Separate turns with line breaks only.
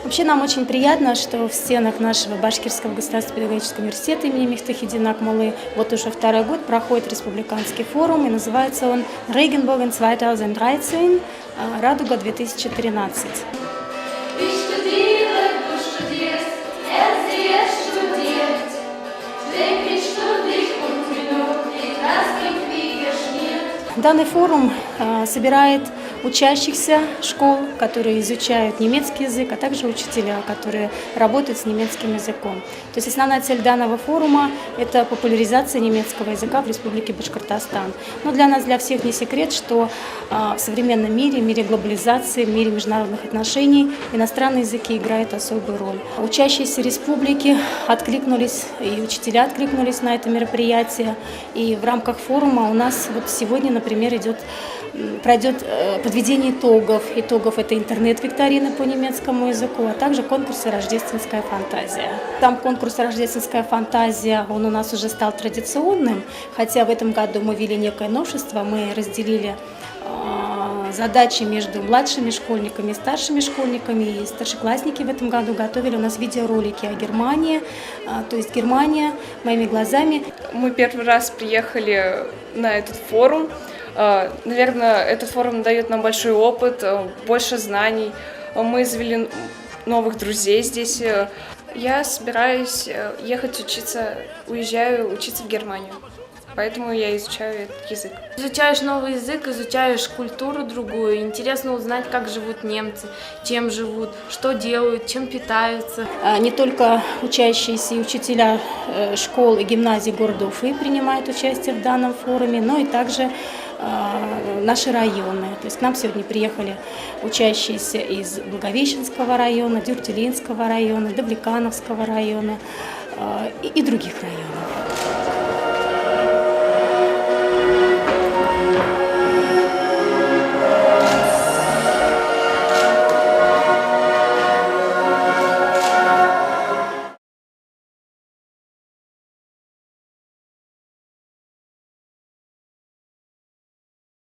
Вообще нам очень приятно, что в стенах нашего Башкирского государственного педагогического университета имени Мифтахидина Акмуллы вот уже второй год проходит республиканский форум, и называется он «Regenbogen 2013. Радуга 2013». Данный форум собирает учащихся школ, которые изучают немецкий язык, а также учителя, которые работают с немецким языком. То есть основная цель данного форума – это популяризация немецкого языка в Республике Башкортостан. Но для нас, для всех не секрет, что в современном мире, в мире глобализации, в мире международных отношений иностранные языки играют особую роль. Учащиеся республики откликнулись, и учителя откликнулись на это мероприятие. И в рамках форума у нас вот сегодня, например, пройдет подведение итогов этой интернет-викторины по немецкому языку, а также конкурса «Рождественская фантазия». Там конкурс «Рождественская фантазия», он у нас уже стал традиционным, хотя в этом году мы ввели некое новшество, мы разделили задачи между младшими школьниками и старшими школьниками, и старшеклассники в этом году готовили у нас видеоролики о Германии, то есть Германия моими глазами.
Мы первый раз приехали на этот форум. Наверное, этот форум дает нам большой опыт, больше знаний. Мы завели новых друзей здесь. Я собираюсь уезжаю учиться в Германию. Поэтому я изучаю этот язык.
Изучаешь новый язык, изучаешь культуру другую. Интересно узнать, как живут немцы, чем живут, что делают, чем питаются.
Не только учащиеся и учителя школ и гимназий города Уфы принимают участие в данном форуме, но и также наши районы. То есть к нам сегодня приехали учащиеся из Благовещенского района, Дюртюлинского района, Давлекановского района и других районов.